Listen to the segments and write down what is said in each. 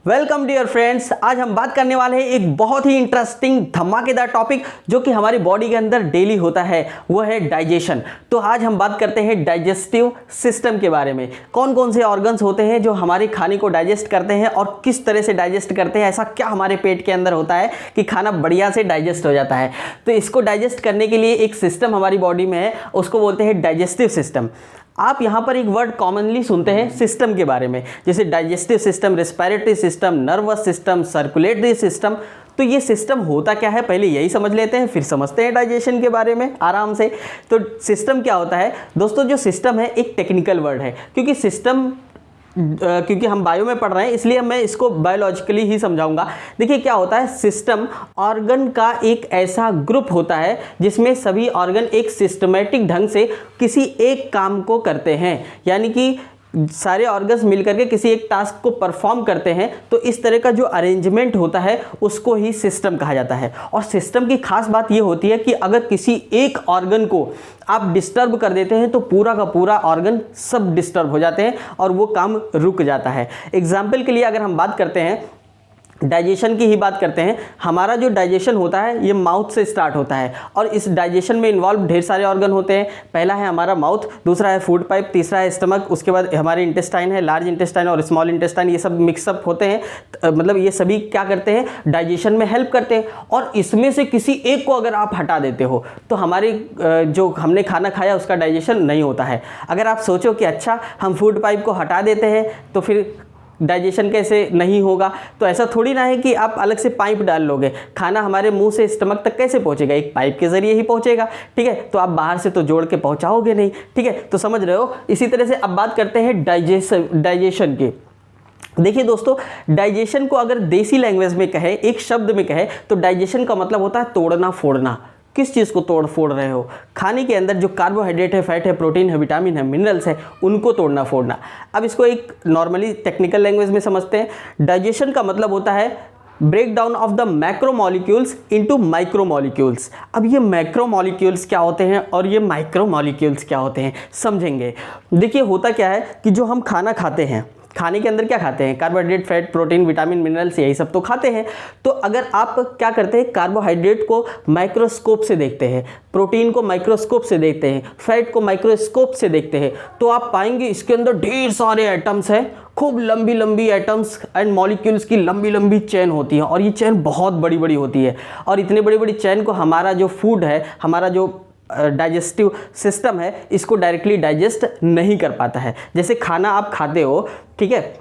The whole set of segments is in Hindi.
Welcome dear friends. आज हम बात करने वाले हैं एक बहुत ही इंटरेस्टिंग धमाकेदार टॉपिक जो कि हमारी बॉडी के अंदर डेली होता है, वो है डाइजेशन। तो आज हम बात करते हैं डाइजेस्टिव सिस्टम के बारे में। कौन कौन से ऑर्गन्स होते हैं जो हमारे खाने को डाइजेस्ट करते हैं और किस तरह से डाइजेस्ट करते हैं। ऐसा क्या हमारे पेट के अंदर होता है कि खाना बढ़िया से डाइजेस्ट हो जाता है। तो इसको डाइजेस्ट करने के लिए एक सिस्टम हमारी बॉडी में है, उसको बोलते हैं डाइजेस्टिव सिस्टम। आप यहाँ पर एक वर्ड कॉमनली सुनते हैं सिस्टम के बारे में, जैसे digestive system, respiratory system, nervous system, circulatory system. तो ये सिस्टम होता क्या है पहले यही समझ लेते हैं, फिर समझते हैं डाइजेशन के बारे में आराम से। तो सिस्टम क्या होता है दोस्तों? जो सिस्टम है एक टेक्निकल वर्ड है, क्योंकि हम बायो में पढ़ रहे हैं इसलिए मैं इसको बायोलॉजिकली ही समझाऊंगा। देखिए क्या होता है, सिस्टम ऑर्गन का एक ऐसा ग्रुप होता है जिसमें सभी ऑर्गन एक सिस्टमेटिक ढंग से किसी एक काम को करते हैं, यानी कि सारे ऑर्गन्स मिलकर के किसी एक टास्क को परफॉर्म करते हैं। तो इस तरह का जो अरेंजमेंट होता है उसको ही सिस्टम कहा जाता है। और सिस्टम की खास बात ये होती है कि अगर किसी एक ऑर्गन को आप डिस्टर्ब कर देते हैं तो पूरा का पूरा ऑर्गन सब डिस्टर्ब हो जाते हैं और वो काम रुक जाता है। एग्जाम्पल के लिए अगर हम बात करते हैं, डाइजेशन की ही बात करते हैं। हमारा जो डाइजेशन होता है ये माउथ से स्टार्ट होता है और इस डाइजेशन में इन्वॉल्व ढेर सारे ऑर्गन होते हैं। पहला है हमारा माउथ, दूसरा है फूड पाइप, तीसरा है स्टमक, उसके बाद हमारे इंटेस्टाइन है, लार्ज इंटेस्टाइन और स्मॉल इंटेस्टाइन। ये सब मिक्सअप होते हैं, मतलब ये सभी क्या करते हैं, डाइजेशन में हेल्प करते हैं। और इसमें से किसी एक को अगर आप हटा देते हो तो हमारे जो हमने खाना खाया उसका डाइजेशन नहीं होता है। अगर आप सोचो कि अच्छा हम फूड पाइप को हटा देते हैं तो फिर डाइजेशन कैसे नहीं होगा, तो ऐसा थोड़ी ना है कि आप अलग से पाइप डाल लोगे। खाना हमारे मुंह से स्टमक तक कैसे पहुंचेगा? एक पाइप के जरिए ही पहुंचेगा, ठीक है। तो आप बाहर से तो जोड़ के पहुंचाओगे नहीं, ठीक है। तो समझ रहे हो। इसी तरह से अब बात करते हैं डाइजेशन की। देखिए दोस्तों, डाइजेशन को अगर देसी लैंग्वेज में कहे, एक शब्द में कहे, तो डाइजेशन का मतलब होता है तोड़ना फोड़ना। किस चीज़ को तोड़ फोड़ रहे हो? खाने के अंदर जो कार्बोहाइड्रेट है, फैट है, प्रोटीन है, विटामिन है, मिनरल्स है, उनको तोड़ना फोड़ना। अब इसको एक नॉर्मली टेक्निकल लैंग्वेज में समझते हैं। डाइजेशन का मतलब होता है break down of the macromolecules into micromolecules. अब ये मैक्रोमोलिक्यूल्स क्या होते हैं और ये माइक्रोमोलिक्यूल्स क्या होते हैं समझेंगे। देखिए होता क्या है कि जो हम खाना खाते हैं, खाने के अंदर क्या खाते हैं? Carbohydrate, fat, protein, vitamin, minerals, यही सब तो खाते हैं। तो अगर आप क्या करते हैं, कार्बोहाइड्रेट को माइक्रोस्कोप से देखते हैं, प्रोटीन को माइक्रोस्कोप से देखते हैं, फैट को माइक्रोस्कोप से देखते हैं, तो आप पाएंगे इसके अंदर ढेर सारे एटम्स हैं, खूब लंबी लंबी एटम्स एंड मॉलिक्यूल्स की लंबी लंबी चेन होती है। और ये चेन बहुत बड़ी बड़ी होती है और इतने बड़ी बड़ी चेन को हमारा जो फूड है, हमारा जो डाइजेस्टिव सिस्टम है, इसको डायरेक्टली डाइजेस्ट नहीं कर पाता है। जैसे खाना आप खाते हो, ठीक है,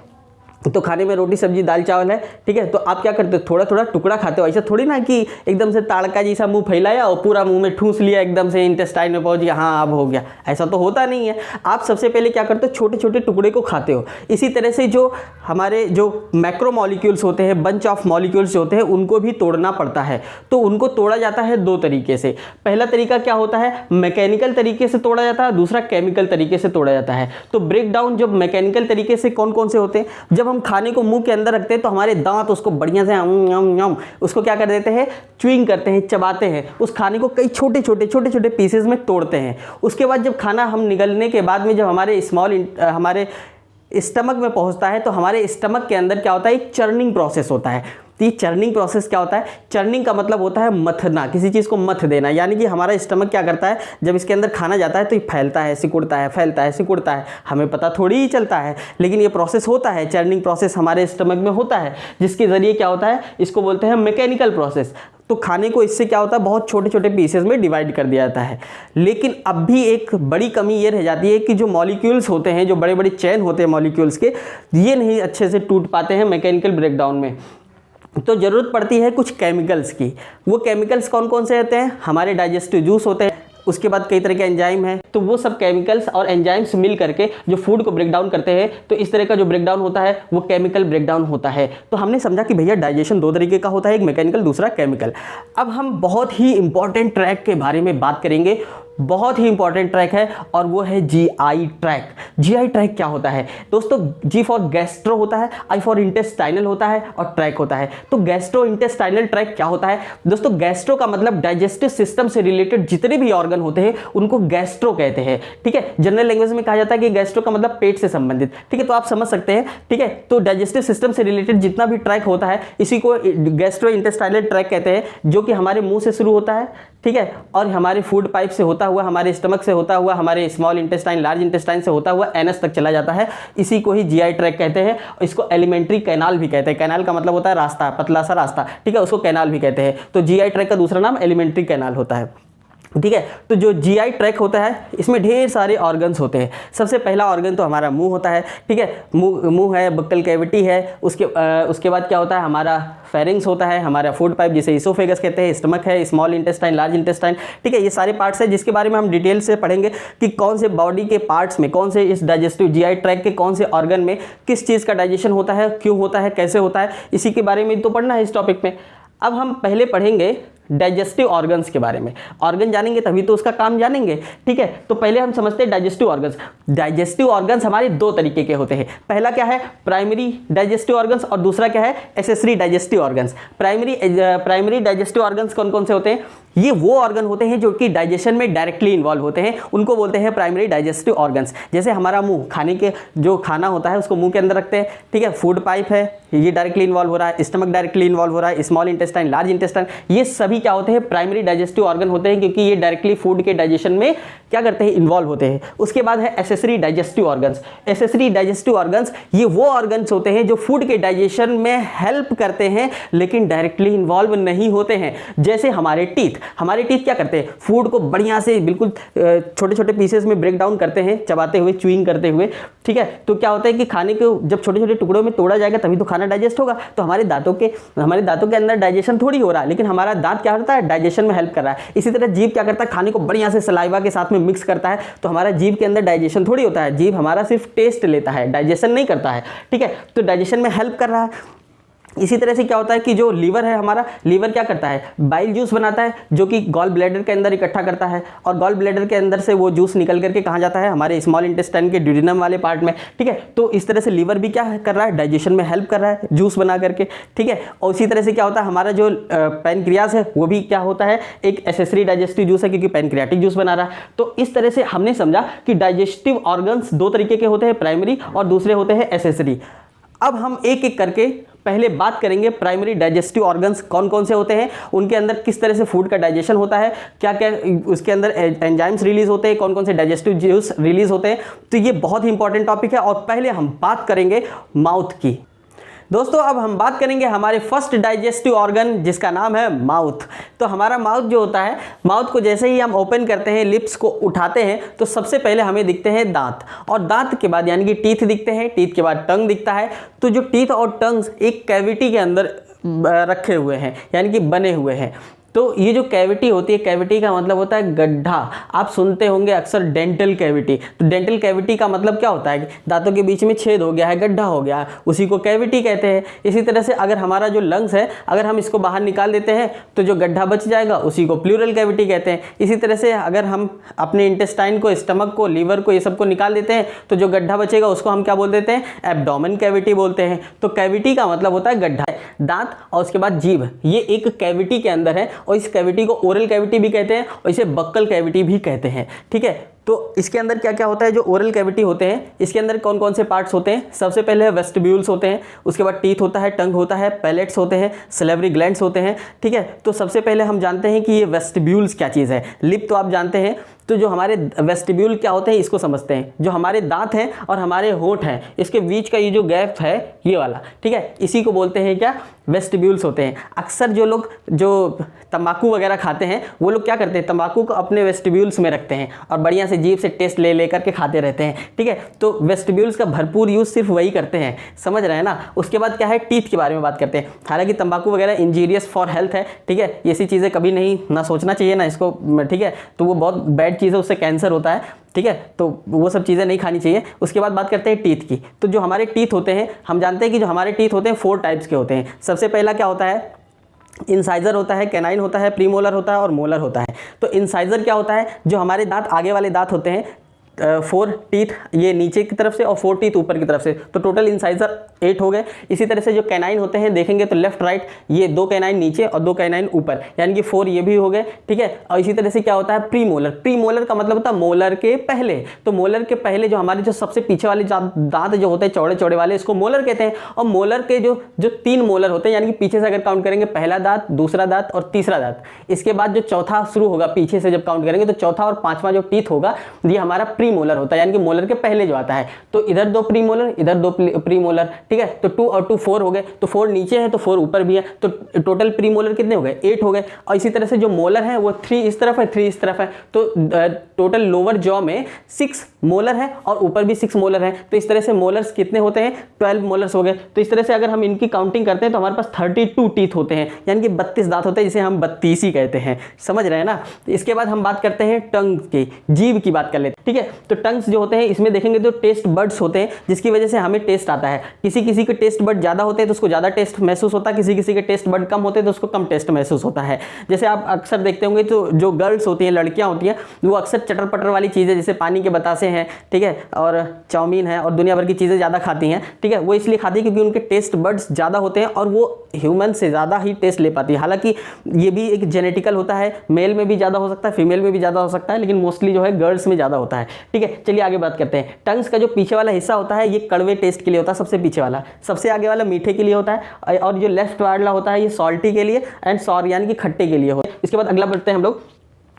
तो खाने में रोटी सब्जी दाल चावल है, ठीक है, तो आप क्या करते हो, थोड़ा थोड़ा टुकड़ा खाते हो। ऐसा थोड़ी ना कि एकदम से ताड़का जैसा मुंह फैलाया और पूरा मुंह में ठूस लिया, एकदम से इंटेस्टाइन में पहुंच गया, हाँ अब हो गया। ऐसा तो होता नहीं है। आप सबसे पहले क्या करते हो, छोटे छोटे टुकड़े को खाते हो। इसी तरह से जो हमारे जो मैक्रोमोलिक्यूल्स होते हैं, बंच ऑफ मॉलिक्यूल्स होते हैं, उनको भी तोड़ना पड़ता है। तो उनको तोड़ा जाता है दो तरीके से। पहला तरीका क्या होता है, मैकेनिकल तरीके से तोड़ा जाता है, दूसरा केमिकल तरीके से तोड़ा जाता है। तो ब्रेक डाउन जब मैकेनिकल तरीके से कौन कौन से होते हैं, जब हम खाने को मुंह के अंदर रखते हैं तो हमारे दांत उसको बढ़िया से उसको क्या कर देते हैं, च्युइंग करते हैं, चबाते हैं। उस खाने को कई छोटे छोटे पीसेस में तोड़ते हैं। उसके बाद जब खाना हम निगलने के बाद में जब हमारे हमारे स्टमक में पहुंचता है तो हमारे स्टमक के अंदर क्या होता है, एक चर्निंग प्रोसेस होता है। तो ये चर्निंग प्रोसेस क्या होता है? चर्निंग का मतलब होता है मथना, किसी चीज़ को मथ देना। यानी कि हमारा स्टमक क्या करता है, जब इसके अंदर खाना जाता है तो ये फैलता है, सिकुड़ता है, फैलता है, सिकुड़ता है। हमें पता थोड़ी ही चलता है, लेकिन ये प्रोसेस होता है, चर्निंग प्रोसेस हमारे स्टमक में होता है, जिसके ज़रिए क्या होता है, इसको बोलते हैं मैकेनिकल प्रोसेस। तो खाने को इससे क्या होता है, बहुत छोटे छोटे पीसेस में डिवाइड कर दिया जाता है। लेकिन अब भी एक बड़ी कमी ये रह जाती है कि जो मॉलिक्यूल्स होते हैं, जो बड़े बड़े चेन होते हैं मॉलिक्यूल्स के, ये नहीं अच्छे से टूट पाते हैं मैकेनिकल ब्रेकडाउन में। तो ज़रूरत पड़ती है कुछ केमिकल्स की। वो केमिकल्स कौन कौन से होते हैं? हमारे डाइजेस्टिव जूस होते हैं, उसके बाद कई तरह के एंजाइम हैं। तो वो सब केमिकल्स और एंजाइम्स मिल करके जो फूड को ब्रेक डाउन करते हैं, तो इस तरह का जो ब्रेक डाउन होता है वो केमिकल ब्रेक डाउन होता है। तो हमने समझा कि भैया डाइजेशन दो तरीके का होता है, एक मैकेनिकल, दूसरा केमिकल। अब हम बहुत ही इंपॉर्टेंट ट्रैक के बारे में बात करेंगे, बहुत ही इंपॉर्टेंट ट्रैक है और वो है जीआई ट्रैक। जीआई ट्रैक क्या होता है दोस्तों? जी फॉर गैस्ट्रो होता है, आई फॉर इंटेस्टाइनल होता है और ट्रैक होता है। तो गैस्ट्रो इंटेस्टाइनल ट्रैक क्या होता है दोस्तों? गैस्ट्रो का मतलब डाइजेस्टिव सिस्टम से रिलेटेड जितने भी ऑर्गन होते हैं उनको गैस्ट्रो कहते हैं, ठीक है। जनरल लैंग्वेज में कहा जाता है कि गैस्ट्रो का मतलब पेट से संबंधित, ठीक है, तो आप समझ सकते हैं, ठीक है। तो डाइजेस्टिव सिस्टम से रिलेटेड जितना भी ट्रैक होता है इसी को गैस्ट्रो इंटेस्टाइनल ट्रैक कहते हैं, जो कि हमारे मुंह से शुरू होता है, ठीक है, और हमारे फूड पाइप से होता हुआ, हमारे स्टमक से होता हुआ, हमारे स्मॉल इंटेस्टाइन, लार्ज इंटेस्टाइन से होता हुआ एनस तक चला जाता है। इसी को ही जीआई ट्रैक कहते हैं। इसको एलिमेंट्री कैनाल भी कहते हैं। कैनाल का मतलब होता है रास्ता, पतला सा रास्ता, ठीक है, उसको कैनाल भी कहते हैं। तो जीआई ट्रैक का दूसरा नाम एलिमेंट्री कैनाल होता है, ठीक है। तो जो जीआई ट्रैक होता है इसमें ढेर सारे ऑर्गन्स होते हैं। सबसे पहला ऑर्गन तो हमारा मुंह होता है, ठीक है, मुंह है, बक्कल कैविटी है। उसके बाद क्या होता है? हमारा फेरिंग्स होता है, हमारा फूड पाइप जिसे इसोफेगस कहते हैं, स्टमक है, स्मॉल इंटेस्टाइन, लार्ज इंटेस्टाइन, ठीक है। ये सारे पार्ट्स हैं जिसके बारे में हम डिटेल से पढ़ेंगे कि कौन से बॉडी के पार्ट्स में, कौन से इस डाइजेस्टिव जीआई ट्रैक के कौन से ऑर्गन में किस चीज़ का डाइजेशन होता है, क्यों होता है, कैसे होता है, इसी के बारे में तो पढ़ना है इस टॉपिक में। अब हम पहले पढ़ेंगे डाइजेस्टिव ऑर्गन्स के बारे में। ऑर्गन जानेंगे तभी तो उसका काम जानेंगे, ठीक है। तो पहले हम समझते हैं डाइजेस्टिव ऑर्गन्स। डाइजेस्टिव ऑर्गन्स हमारे दो तरीके के होते हैं। पहला क्या है? प्राइमरी डाइजेस्टिव ऑर्गन्स, और दूसरा क्या है? Accessory digestive organs. Primary digestive organs कौन कौन से होते हैं? ये वो ऑर्गन होते हैं जो कि डाइजेशन में डायरेक्टली इन्वॉल्व होते हैं, उनको बोलते हैं प्राइमरी डाइजेस्टिव ऑर्गन्स। जैसे हमारा मुंह, खाने के जो खाना होता है उसको मुंह के अंदर रखते हैं, ठीक है। फूड पाइप है, ये डायरेक्टली इन्वॉल्व हो रहा है, स्टमक डायरेक्टली इन्वॉल्व हो रहा है, स्मॉल इंटेस्टाइन, लार्ज इंटेस्टाइन, ये सभी क्या होते हैं? प्राइमरी डाइजेस्टिव ऑर्गन होते हैं, क्योंकि ये डायरेक्टली फूड के डाइजेशन में क्या करते हैं? इन्वॉल्व होते हैं। उसके बाद है accessory digestive organs. Accessory digestive organs ये वो ऑर्गन्स होते हैं जो फूड के डाइजेशन में हेल्प करते हैं लेकिन डायरेक्टली इन्वॉल्व नहीं होते हैं। जैसे हमारे टीथ क्या करते हैं? फूड को बढ़िया से बिल्कुल छोटे छोटे पीसेस में ब्रेक डाउन करते हैं, चबाते हुए, च्यूइंग करते हुए, ठीक है। तो क्या होता है कि खाने को जब छोटे छोटे टुकड़ों में तोड़ा जाएगा तभी तो खाना डाइजेस्ट होगा। तो हमारे दांतों के अंदर डाइजेशन थोड़ी हो रहा है, लेकिन हमारा दांत क्या करता है? डाइजेशन में हेल्प कर रहा है। इसी तरह जीभ क्या करता है? खाने को बढ़िया से सलाइवा के साथ में मिक्स करता है। तो हमारा जीभ के अंदर डाइजेशन थोड़ी होता है, जीभ हमारा सिर्फ टेस्ट लेता है, डाइजेशन नहीं करता है, ठीक है। तो डाइजेशन में हेल्प कर रहा है। इसी तरह से क्या होता है कि जो लीवर है हमारा, लीवर क्या करता है? बाइल जूस बनाता है, जो कि गॉल ब्लैडर के अंदर इकट्ठा करता है, और गॉल ब्लैडर के अंदर से वो जूस निकल करके कहाँ जाता है? हमारे स्मॉल इंटेस्टाइन के ड्यूडेनम वाले पार्ट में, ठीक है। तो इस तरह से लीवर भी क्या कर रहा है? डाइजेशन में हेल्प कर रहा है जूस बना करके, ठीक है। और इसी तरह से क्या होता है? हमारा जो पैनक्रियाज है वो भी क्या होता है? एक एक्सेसरी डाइजेस्टिव जूस है, क्योंकि पैनक्रियाटिक जूस बना रहा है। तो इस तरह से हमने समझा कि डाइजेस्टिव ऑर्गन्स दो तरीके के होते हैं, प्राइमरी और दूसरे होते हैं एक्सेसरी। अब हम एक एक करके पहले बात करेंगे प्राइमरी डाइजेस्टिव ऑर्गन्स कौन कौन से होते हैं, उनके अंदर किस तरह से फूड का डाइजेशन होता है, क्या क्या उसके अंदर एंजाइम्स रिलीज होते हैं, कौन कौन से डाइजेस्टिव जूस रिलीज होते हैं। तो ये बहुत ही इंपॉर्टेंट टॉपिक है। और पहले हम बात करेंगे माउथ की। दोस्तों अब हम बात करेंगे हमारे फर्स्ट डाइजेस्टिव ऑर्गन जिसका नाम है माउथ। तो हमारा माउथ जो होता है, माउथ को जैसे ही हम ओपन करते हैं, लिप्स को उठाते हैं, तो सबसे पहले हमें दिखते हैं दांत, और दांत के बाद यानी कि टीथ दिखते हैं, टीथ के बाद टंग दिखता है। तो जो टीथ और टंग्स एक कैविटी के अंदर रखे हुए हैं, यानी कि बने हुए हैं। तो ये जो कैविटी होती है, कैविटी का मतलब होता है गड्ढा। आप सुनते होंगे अक्सर डेंटल कैविटी। तो डेंटल कैविटी का मतलब क्या होता है कि दांतों के बीच में छेद हो गया है, गड्ढा हो गया है, उसी को कैविटी कहते हैं। इसी तरह से अगर हमारा जो लंग्स है, अगर हम इसको बाहर निकाल देते हैं तो जो गड्ढा बच जाएगा उसी को प्लूरल कैविटी कहते हैं। इसी तरह से अगर हम अपने इंटेस्टाइन को, स्टमक को, लीवर को, ये सब को निकाल देते हैं तो जो गड्ढा बचेगा उसको हम क्या बोल देते हैं? एब्डोमेन कैविटी बोलते हैं। तो कैविटी का मतलब होता है गड्ढा। दांत और उसके बाद जीभ, ये एक कैविटी के अंदर है, और इस कैविटी को ओरल कैविटी भी कहते हैं और इसे बक्कल कैविटी भी कहते हैं, ठीक है। तो इसके अंदर क्या क्या होता है? जो ओरल कैविटी होते हैं, इसके अंदर कौन कौन से पार्ट्स होते हैं? सबसे पहले वेस्टिब्यूल्स होते हैं, उसके बाद टीथ होता है, टंग होता है, पैलेट्स होते हैं, सलेवरी ग्लैंड्स होते हैं, ठीक है। तो सबसे पहले हम जानते हैं कि ये वेस्टिब्यूल्स क्या चीज़ है। लिप तो आप जानते हैं। तो जो हमारे वेस्टिब्यूल क्या होते हैं इसको समझते हैं। जो हमारे दांत हैं और हमारे होंठ हैं, इसके बीच का ये जो गैप है, ये वाला, ठीक है, इसी को बोलते हैं क्या? वेस्टिब्यूल्स होते हैं। अक्सर जो लोग जो तंबाकू वगैरह खाते हैं वो लोग क्या करते हैं? तंबाकू को अपने वेस्टिब्यूल्स में रखते हैं और बढ़िया से जीभ से टेस्ट ले लेकर के खाते रहते हैं, ठीक है। तो वेस्टिब्यूल्स का भरपूर यूज़ सिर्फ वही करते हैं, समझ रहे हैं ना। उसके बाद क्या है? टीथ के बारे में बात करते हैं। हालांकि तंबाकू वगैरह इंजीरियस फॉर हेल्थ है, ठीक है, ऐसी चीज़ें कभी नहीं ना सोचना चाहिए ना इसको, ठीक है। तो वो बहुत बैड चीज़ है, उससे कैंसर होता है, ठीक है। तो वो सब चीज़ें नहीं खानी चाहिए। उसके बाद बात करते हैं टीथ की। तो जो हमारे टीथ होते हैं, हम जानते हैं कि जो हमारे टीथ होते हैं 4 टाइप्स के होते हैं। सबसे पहला क्या होता है? इंसाइजर होता है, कैनाइन होता है, प्रीमोलर होता है और मोलर होता है। तो इंसाइजर क्या होता है, जो हमारे दांत आगे वाले दांत होते हैं, 4 टीथ ये नीचे की तरफ से और 4 टीथ ऊपर की तरफ से, तो टोटल इंसाइजर 8 हो गए। इसी तरह से जो कैनाइन होते हैं देखेंगे तो लेफ्ट राइट ये 2 कैनाइन नीचे और 2 कैनाइन ऊपर, यानी कि 4 ये भी हो गए, ठीक है। और इसी तरह से क्या होता है प्रीमोलर, प्रीमोलर का मतलब होता है मोलर के पहले। तो मोलर के पहले जो हमारे जो सबसे पीछे वाले दांत जो होते हैं चौड़े चौड़े वाले, इसको मोलर कहते हैं। और मोलर के जो 3 मोलर होते हैं, यानी कि पीछे से अगर काउंट करेंगे पहला दांत, दूसरा दांत और तीसरा दांत, इसके बाद जो चौथा शुरू होगा पीछे से जब काउंट करेंगे तो चौथा और पांचवा जो टीथ होगा ये हमारा प्रीमोलर होता है, यानी कि मोलर के पहले जो आता है। तो इधर 2 प्रीमोलर, इधर 2 प्रीमोलर, ठीक है। तो 2 और 2 4 हो गए, तो 4 नीचे है तो 4 ऊपर भी है, तो टोटल प्रीमोलर कितने हो गए 8 हो गए। और इसी तरह से जो मोलर है वो 3 इस तरफ है 3 इस तरफ है, तो टोटल लोअर जॉ में 6 मोलर है और ऊपर भी 6 मोलर है। तो इस तरह से मोलर्स कितने होते हैं 12 मोलर्स हो गए। तो इस तरह से अगर हम इनकी काउंटिंग करते हैं तो हमारे पास 32 टीथ होते हैं, यानी कि 32 दांत होते हैं, जिसे हम 32 कहते हैं, समझ रहे हैं ना। इसके बाद हम बात करते हैं टंग की, जीभ की बात कर लेते हैं, ठीक है। तो टंग्स जो होते हैं इसमें देखेंगे तो टेस्ट बर्ड्स होते हैं, जिसकी वजह से हमें टेस्ट आता है। किसी किसी के टेस्ट बर्ड ज़्यादा होते हैं तो उसको ज़्यादा टेस्ट महसूस होता है, किसी किसी के टेस्ट बर्ड कम होते हैं तो उसको कम टेस्ट महसूस होता है। जैसे आप अक्सर देखते होंगे तो जो गर्ल्स होती हैं, लड़कियां होती हैं, वो अक्सर चटर पटर वाली चीज़ें जैसे पानी के बतासे हैं, ठीक है, और चाउमीन है और दुनिया भर की चीज़ें ज़्यादा खाती हैं, ठीक है। वो इसलिए खाती है क्योंकि उनके टेस्ट बर्ड्स ज़्यादा होते हैं और वो ह्यूमन से ज़्यादा ही टेस्ट ले पाती है। हालांकि ये भी एक जेनेटिकल होता है, मेल में भी ज़्यादा हो सकता है, फीमेल में भी ज़्यादा हो सकता है, लेकिन मोस्टली जो है गर्ल्स में ज़्यादा होता है, ठीक है। चलिए आगे बात करते हैं। टंग्स का जो पीछे वाला हिस्सा होता है ये कड़वे टेस्ट के लिए होता है, सबसे पीछे वाला, सबसे आगे वाला मीठे के लिए होता है, और जो लेफ्ट वाला होता है ये सॉल्टी के लिए एंड सॉर यानी कि खट्टे के लिए होता है। इसके बाद अगला बढ़ते हैं हम लोग,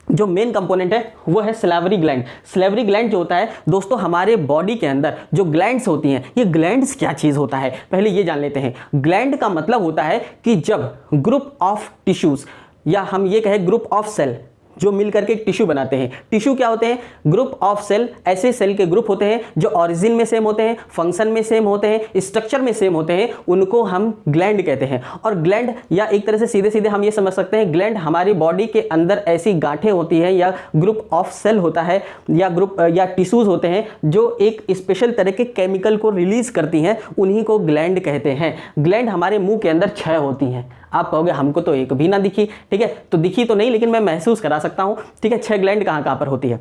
जो मेन कंपोनेंट है वो है सलाइवरी ग्लैंड। सलाइवरी ग्लैंड जो होता है दोस्तों हमारे बॉडी के अंदर जो ग्लैंड्स होती हैं, ये ग्लैंड्स क्या चीज़ होता है पहले ये जान लेते हैं। ग्लैंड का मतलब होता है कि जब ग्रुप ऑफ टिश्यूज या हम ये कहें ग्रुप ऑफ सेल जो मिलकर के टिश्यू बनाते हैं। टिश्यू क्या होते हैं, ग्रुप ऑफ सेल, ऐसे सेल के ग्रुप होते हैं जो ओरिजिन में सेम होते हैं, फंक्शन में सेम होते हैं, स्ट्रक्चर में सेम होते हैं, उनको हम ग्लैंड कहते हैं। और ग्लैंड या एक तरह से सीधे सीधे हम ये समझ सकते हैं, ग्लैंड हमारी बॉडी के अंदर ऐसी गांठें होती हैं या ग्रुप ऑफ सेल होता है या ग्रुप या टिश्यूज होते हैं जो एक स्पेशल तरह के केमिकल को रिलीज करती हैं, उन्हीं को ग्लैंड कहते हैं। ग्लैंड हमारे मुंह के अंदर 6 होती हैं। आप कहोगे हमको तो एक भी ना दिखी, ठीक है, तो दिखी तो नहीं लेकिन मैं महसूस करा सकता हूं, ठीक है। 6 ग्लैंड कहां कहां पर होती है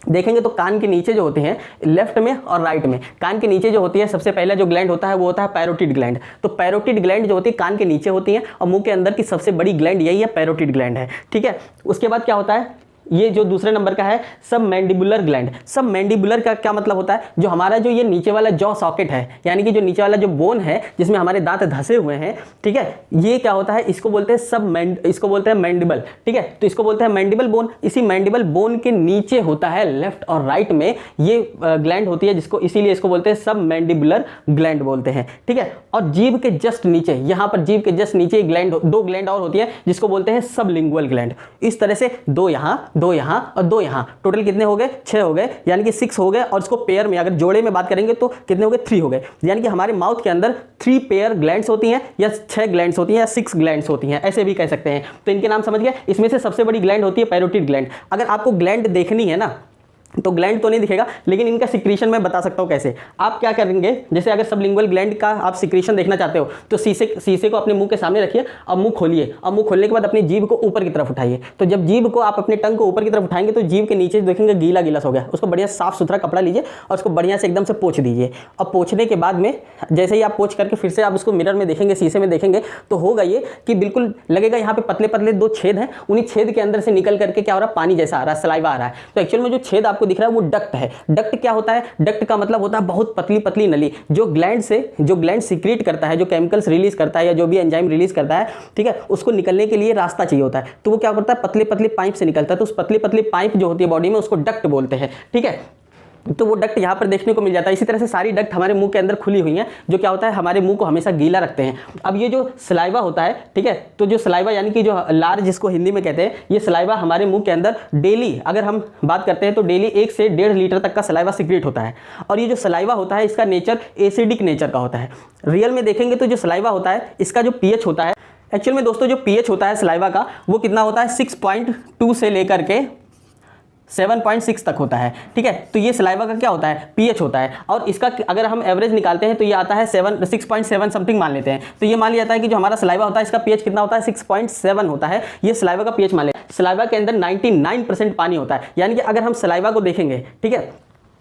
देखेंगे तो कान के नीचे जो होते हैं लेफ्ट में और राइट में, कान के नीचे जो होती है सबसे पहला जो ग्लैंड होता है वो होता है पैरोटिड ग्लैंड। तो पैरोटिड ग्लैंड जो होती है कान के नीचे होती है और मुंह के अंदर की सबसे बड़ी ग्लैंड यही है, पैरोटिड ग्लैंड है, ठीक है। उसके बाद क्या होता है, ये जो दूसरे नंबर का है सब मैंडिबुलर ग्लैंड। सब मैंडिबुलर का क्या मतलब होता है, जो हमारा जो ये नीचे वाला जॉ सॉकेट है, यानी कि जो नीचे वाला जो बोन है जिसमें हमारे दांत धंसे हुए हैं, ठीक है, ये क्या होता है, इसको बोलते हैं इसको बोलते हैं मैंडिबल, ठीक है। तो इसको बोलते हैं मैंडिबल बोन। इसी मैंडिबल बोन के नीचे होता है लेफ्ट और राइट में ये ग्लैंड होती है, जिसको इसीलिए इसको बोलते हैं सब मैंडिबुलर ग्लैंड बोलते हैं, ठीक है। और जीभ के जस्ट नीचे, यहाँ पर जीभ के जस्ट नीचे ग्लैंड, 2 ग्लैंड और होती है जिसको बोलते हैं सबलिंगुअल ग्लैंड। इस तरह से 2 यहाँ, 2 यहाँ और 2 यहाँ, टोटल कितने हो गए 6 हो गए, यानी कि 6 हो गए। और इसको पेयर में अगर जोड़े में बात करेंगे तो कितने हो गए 3 हो गए, यानी कि हमारे माउथ के अंदर 3 पेयर ग्लैंड्स होती हैं या 6 ग्लैंड्स होती हैं या 6 ग्लैंड्स होती हैं, ऐसे भी कह सकते हैं। तो इनके नाम समझ गए। इसमें से सबसे बड़ी ग्लैंड होती है पैरोटिड ग्लैंड। अगर आपको ग्लैंड देखनी है ना तो ग्लैंड तो नहीं दिखेगा लेकिन इनका सिक्रीशन मैं बता सकता हूँ कैसे। आप क्या करेंगे, जैसे अगर सबलिंगुअल ग्लैंड का आप सिक्रीशन देखना चाहते हो तो शीशे को अपने मुंह के सामने रखिए और मुंह खोलिए, और मुंह खोलने के बाद अपनी जीभ को ऊपर की तरफ उठाइए। तो जब जीभ को आप अपने टंग को ऊपर की तरफ उठाएंगे तो जीभ के नीचे देखेंगे गीला गीला हो गया, उसको बढ़िया साफ सुथरा कपड़ा लीजिए और उसको बढ़िया से एकदम से पोंछ दीजिए। और पोंछने के बाद में जैसे ही आप पोंछ करके फिर से आप उसको मिरर में देखेंगे, शीशे में देखेंगे तो होगा ये कि बिल्कुल लगेगा यहाँ पे पतले पतले 2 छेद हैं, उन्हीं छेद के अंदर से निकल करके क्या हो रहा है, पानी जैसा आ रहा है, सलाइवा आ रहा है। तो एक्चुअल में जो छेद आपको दिख रहा है वो डक्ट है। डक्ट क्या होता है, डक्ट का मतलब होता है बहुत पतली पतली नली, जो ग्लैंड सीक्रेट करता है, जो केमिकल्स रिलीज करता है या जो भी एंजाइम रिलीज करता है, ठीक है, उसको निकलने के लिए रास्ता चाहिए होता है। तो वो क्या करता है, पतले पतले पाइप से निकलता है। तो उस पतली पतली पाइप जो होती है बॉडी में उसको डक्ट बोलते हैं, ठीक है। तो वो डक्ट यहाँ पर देखने को मिल जाता है। इसी तरह से सारी डक्ट हमारे मुंह के अंदर खुली हुई हैं, जो क्या होता है हमारे मुंह को हमेशा गीला रखते हैं। अब ये जो सलाइवा होता है, ठीक है, तो जो सलाइवा यानी कि जो लार जिसको हिंदी में कहते हैं, ये सलाइवा हमारे मुंह के अंदर डेली अगर हम बात करते हैं तो डेली 1 से 1.5 लीटर तक का सलाइवा सीक्रेट होता है। और ये जो सलाइवा होता है इसका नेचर एसिडिक नेचर का होता है। रियल में देखेंगे तो जो सलाइवा होता है इसका जो पीएच होता है, एक्चुअल में दोस्तों जो पीएच होता है सलाइवा का वो कितना होता है 6.2 से लेकर के 7.6 तक होता है, ठीक है। तो ये सलाइवा का क्या होता है, पीएच होता है, और इसका अगर हम एवरेज निकालते हैं तो ये आता है 6.7 समथिंग मान लेते हैं। तो ये मान लिया जाता है कि जो हमारा सलाइवा होता है इसका पीएच कितना होता है, 6.7 होता है, ये सलाइवा का पीएच मान लेते हैं। सलाइवा के अंदर 99% पानी होता है, यानी कि अगर हम सलाइवा को देखेंगे, ठीक है,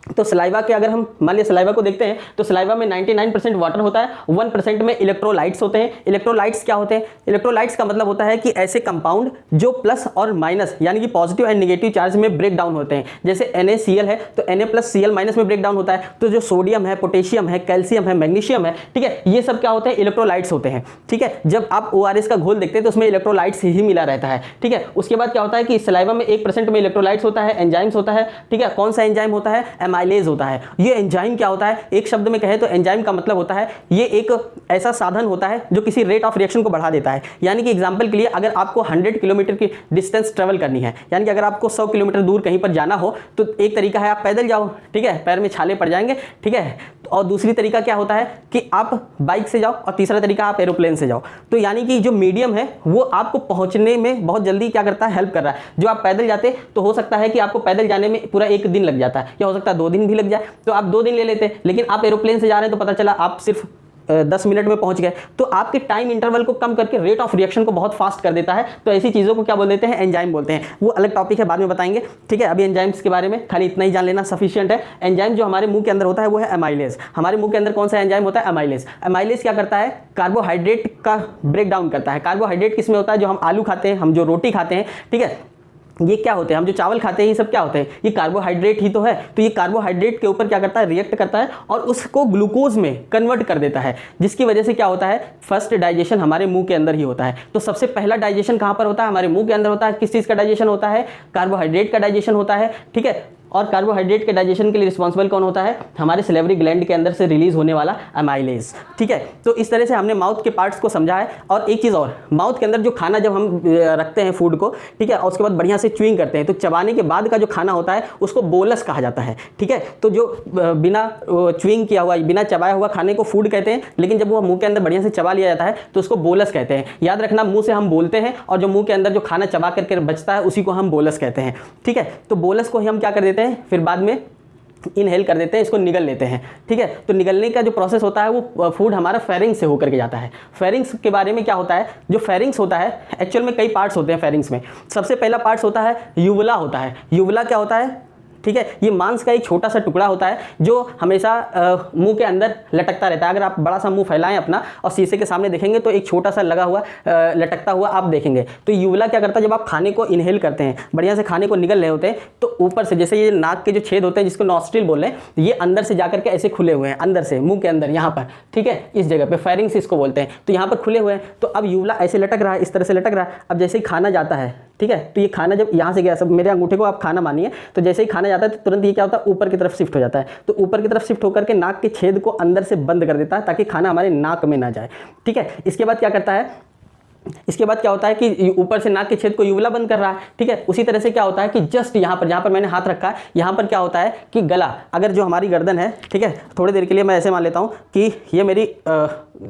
तो सलाइवा के अगर हम मान लिया सलाइवा को देखते हैं तो सलाइवा में 99% वाटर होता है, 1% में इलेक्ट्रोलाइट्स होते हैं। इलेक्ट्रोलाइट्स क्या होते हैं, इलेक्ट्रोलाइट्स का मतलब होता है कि ऐसे कंपाउंड जो प्लस और माइनस यानी कि पॉजिटिव एंड नेगेटिव चार्ज में ब्रेक डाउन होते हैं। जैसे NaCl है तो Na+Cl- में ब्रेक डाउन होता है। तो जो सोडियम है, पोटेशियम है, कैल्शियम है, मैग्नीशियम है, ठीक है, ये सब क्या होते हैं, इलेक्ट्रोलाइट्स होते हैं, ठीक है। जब आप ORS का घोल देखते हैं तो उसमें इलेक्ट्रोलाइट्स ही मिला रहता है, ठीक है। उसके बाद क्या होता है कि सलाइवा में 1% में इलेक्ट्रोलाइट्स होता है, एंजाइम्स होता है, ठीक है। कौन सा एंजाइम होता है, एमाइलेज होता है। ये एंजाइम क्या होता है, एक शब्द में कहे तो एंजाइम का मतलब होता है ये एक ऐसा साधन होता है जो किसी रेट ऑफ रिएक्शन को बढ़ा देता है। यानी कि एग्जांपल के लिए अगर आपको 100 किलोमीटर की डिस्टेंस ट्रेवल करनी है, यानी कि अगर आपको 100 किलोमीटर दूर कहीं पर जाना हो तो एक तरीका है आप पैदल जाओ, ठीक है, पैर में छाले पड़ जाएंगे, ठीक है। और दूसरी तरीका क्या होता है कि आप बाइक से जाओ, और तीसरा तरीका आप एरोप्लेन से जाओ। तो यानी कि जो मीडियम है वो आपको पहुंचने में बहुत जल्दी क्या करता है, हेल्प कर रहा है। जो आप पैदल जाते तो हो सकता है कि आपको पैदल जाने में पूरा 1 दिन लग जाता है, या हो सकता है 2 दिन भी लग जाए, तो आप 2 दिन ले लेते हैं। लेकिन आप एरोप्लेन से जा रहे हैं तो पता चला आप सिर्फ 10 मिनट में पहुंच गए। तो आपके टाइम इंटरवल को कम करके रेट ऑफ रिएक्शन को बहुत फास्ट कर देता है। तो ऐसी चीज़ों को क्या बोल देते हैं, एंजाइम बोलते हैं। वो अलग टॉपिक है, बाद में बताएंगे, ठीक है। अभी एंजाइम्स के बारे में खाली इतना ही जान लेना सफिशिएंट है। एंजाइम जो हमारे मुंह के अंदर होता है वो है एमाइलेज। हमारे मुंह के अंदर कौन सा एंजाइम होता है, एमाइलेज। एमाइलेज क्या करता है, कार्बोहाइड्रेट का ब्रेक डाउन करता है। कार्बोहाइड्रेट किसमें होता है, जो हम आलू खाते हैं, हम जो रोटी खाते हैं, ठीक है, ये क्या होते हैं, हम जो चावल खाते हैं ये सब क्या होते हैं, ये कार्बोहाइड्रेट ही तो है। तो ये कार्बोहाइड्रेट के ऊपर क्या करता है, रिएक्ट करता है और उसको ग्लूकोज में कन्वर्ट कर देता है, जिसकी वजह से क्या होता है, फर्स्ट डाइजेशन हमारे मुंह के अंदर ही होता है। तो सबसे पहला डाइजेशन कहाँ पर होता है, हमारे मुंह के अंदर होता है। किस चीज़ का डाइजेशन होता है, कार्बोहाइड्रेट का डाइजेशन होता है, ठीक है। और कार्बोहाइड्रेट के डाइजेशन के लिए रिस्पॉन्सिबल कौन होता है, हमारे सलेवरी ग्लैंड के अंदर से रिलीज होने वाला एमाइलेज, ठीक है। तो इस तरह से हमने माउथ के पार्ट्स को समझा है। और एक चीज़ और, माउथ के अंदर जो खाना जब हम रखते हैं फूड को, ठीक है, और उसके बाद बढ़िया से च्यूइंग करते हैं, तो चबाने के बाद का जो खाना होता है उसको बोलस कहा जाता है, ठीक है। तो जो बिना च्यूइंग किया हुआ, बिना चबाया हुआ खाने को फूड कहते हैं, लेकिन जब वो मुंह के अंदर बढ़िया से चबा लिया जाता है तो उसको बोलस कहते हैं। याद रखना, मुंह से हम बोलते हैं और जो मुंह के अंदर जो खाना चबा करके बचता है उसी को हम बोलस कहते हैं, ठीक है। तो बोलस को ही हम क्या कर देते हैं, फिर बाद में इनहेल कर देते हैं, इसको निगल लेते हैं, ठीक है। तो निगलने का जो प्रोसेस होता है वो फूड हमारा फेरिंग्स से होकर के जाता है। फेरिंग्स के बारे में क्या होता है, जो फेरिंग्स होता है एक्चुअल में कई पार्ट्स होते हैं फेरिंग्स में। सबसे पहला पार्ट्स होता है यूवला होता है। यूवला क्या होता है, ठीक है, ये मांस का एक छोटा सा टुकड़ा होता है जो हमेशा मुंह के अंदर लटकता रहता है। अगर आप बड़ा सा मुंह फैलाएं अपना और शीशे के सामने देखेंगे तो एक छोटा सा लगा हुआ लटकता हुआ आप देखेंगे। तो यूवला क्या करता है, जब आप खाने को इनहेल करते हैं, बढ़िया से खाने को निगल रहे होते हैं, तो ऊपर से जैसे ये नाक के जो छेद होते हैं जिसको नॉस्ट्रिल बोल रहे हैं, ये अंदर से जाकर के ऐसे खुले हुए हैं, अंदर से मुंह के अंदर यहाँ पर, ठीक है, इस जगह पे फेरिंग्स इसको बोलते हैं। तो यहाँ पर खुले हुए हैं, तो अब यूवला ऐसे लटक रहा है, इस तरह से लटक रहा है। अब जैसे ही खाना जाता है, ठीक है, तो ये खाना जब यहाँ से गया, सब मेरे अंगूठे को आप खाना मानिए, तो जैसे ही खाना जाता है तो तुरंत ये क्या होता है, ऊपर की तरफ शिफ्ट हो जाता है। तो ऊपर की तरफ शिफ्ट होकर के नाक के छेद को अंदर से बंद कर देता है ताकि खाना हमारे नाक में ना जाए, ठीक है। इसके बाद क्या करता है, इसके बाद क्या होता है कि ऊपर से नाक के छेद को यूवला बंद कर रहा है, ठीक है। उसी तरह से क्या होता है कि जस्ट यहाँ पर, जहाँ पर मैंने हाथ रखा है, यहाँ पर क्या होता है कि गला, अगर जो हमारी गर्दन है, ठीक है, थोड़ी देर के लिए मैं ऐसे मान लेता हूँ कि ये मेरी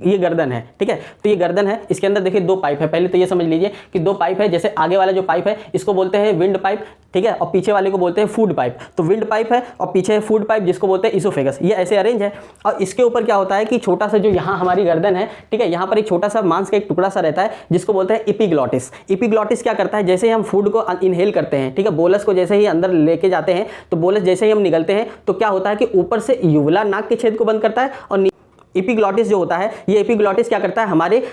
ये गर्दन है, ठीक है। तो ये गर्दन है, इसके अंदर देखिए 2 पाइप है। पहले तो ये समझ लीजिए कि 2 पाइप है। जैसे आगे वाला जो पाइप है इसको बोलते हैं विंड पाइप, ठीक है, और पीछे वाले को बोलते हैं फूड पाइप। तो विंड पाइप है और पीछे है फूड पाइप जिसको बोलते हैं इसोफेगस। ये ऐसे अरेंज है और इसके ऊपर क्या होता है कि छोटा सा जो यहाँ हमारी गर्दन है, ठीक है, यहाँ पर एक छोटा सा मांस का एक टुकड़ा सा रहता है जिसको बोलते हैं एपिग्लॉटिस। एपिग्लॉटिस क्या करता है, जैसे ही हम फूड को इनहेल करते हैं, ठीक है, बोलस को जैसे ही अंदर लेके जाते हैं, तो बोलस जैसे ही हम निगलते हैं तो क्या होता है कि ऊपर से यूवला नाक के छेद को बंद करता है और एपिग्लॉटिस जो होता है, ये एपिग्लॉटिस क्या करता है, हमारे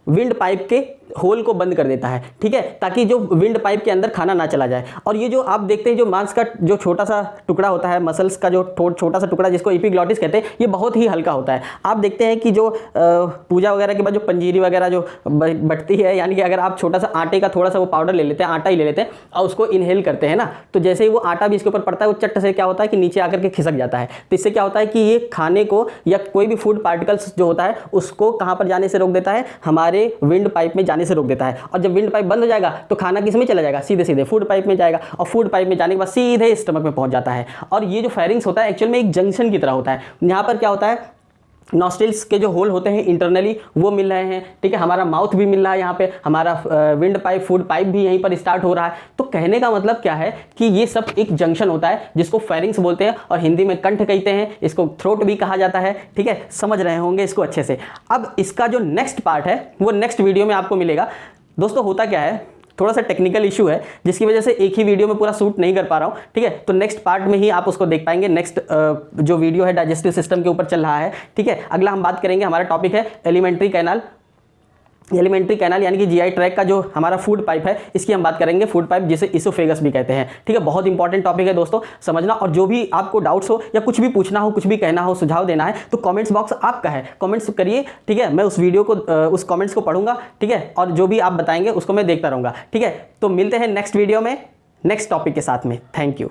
विंड पाइप के होल को बंद कर देता है, ठीक है, ताकि जो विंड पाइप के अंदर खाना ना चला जाए। और ये जो आप देखते हैं जो मांस का जो छोटा सा टुकड़ा होता है, मसल्स का जो छोटा सा टुकड़ा जिसको एपिग्लॉटिस कहते हैं, ये बहुत ही हल्का होता है। आप देखते हैं कि जो पूजा वगैरह के बाद जो पंजीरी वगैरह जो बटती है, यानी कि अगर आप छोटा सा आटे का थोड़ा सा वो पाउडर ले लेते हैं, आटा ही ले लेते हैं और उसको इनहेल करते हैं ना, तो जैसे ही वो आटा भी इसके ऊपर पड़ता है, वो चट्ट से क्या होता है कि नीचे आकर के खिसक जाता है। तो इससे क्या होता है कि ये खाने को या कोई भी फूड पार्टिकल्स जो होता है उसको कहाँ पर जाने से रोक देता है, हमारे विंड पाइप में जाने से रोक देता है। और जब विंड पाइप बंद हो जाएगा तो खाना किस में चला जाएगा, सीधे सीधे फूड पाइप में जाएगा और फूड पाइप में जाने के बाद सीधे स्टमक में पहुंच जाता है। और ये जो फेरिंग्स होता है एक्चुअल में एक जंक्शन की तरह होता है। यहाँ पर क्या होता है नॉस्ट्रिल्स के जो होल होते हैं इंटरनली वो मिल रहे हैं, ठीक है, हमारा माउथ भी मिल रहा है यहाँ पे, हमारा विंड पाइप, फूड पाइप भी यहीं पर स्टार्ट हो रहा है। तो कहने का मतलब क्या है कि ये सब एक जंक्शन होता है जिसको फेरिंग्स बोलते हैं और हिंदी में कंठ कहते हैं, इसको थ्रोट भी कहा जाता है, ठीक है, समझ रहे होंगे इसको अच्छे से। अब इसका जो नेक्स्ट पार्ट है वो नेक्स्ट वीडियो में आपको मिलेगा। दोस्तों होता क्या है, थोड़ा सा टेक्निकल इशू है जिसकी वजह से एक ही वीडियो में पूरा शूट नहीं कर पा रहा हूँ, ठीक है, तो नेक्स्ट पार्ट में ही आप उसको देख पाएंगे। नेक्स्ट जो वीडियो है डाइजेस्टिव सिस्टम के ऊपर चल रहा है, ठीक है। अगला हम बात करेंगे, हमारा टॉपिक है एलिमेंट्री कैनाल। एलिमेंट्री कैनाल यानी कि जीआई ट्रैक का जो हमारा फूड पाइप है, इसकी हम बात करेंगे, फूड पाइप जिसे इसोफेगस भी कहते हैं, ठीक है। बहुत इंपॉर्टेंट टॉपिक है दोस्तों, समझना। और जो भी आपको डाउट्स हो या कुछ भी पूछना हो, कुछ भी कहना हो, सुझाव देना है, तो कमेंट्स बॉक्स आपका है, कमेंट्स करिए, ठीक है। मैं उस वीडियो को उस कमेंट्स को पढ़ूंगा, ठीक है, और जो भी आप बताएंगे उसको मैं देखता रहूंगा, ठीक है। तो मिलते हैं नेक्स्ट वीडियो में नेक्स्ट टॉपिक के साथ में। Thank you.